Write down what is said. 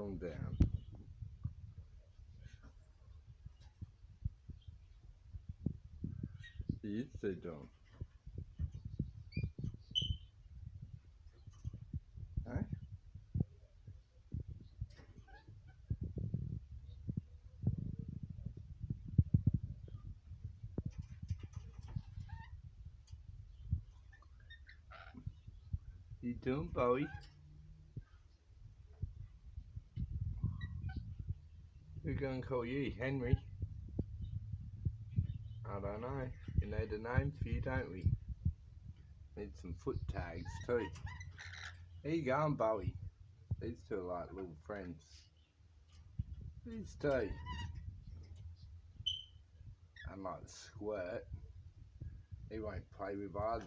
them down. Yes, they don't. Huh? You doing, Bowie? We're going to call you Henry. I don't know. You need a name for you, don't we? Need some foot tags too. There you going, Bowie? These two are like little friends. These two. Unlike Squirt, he won't play with either.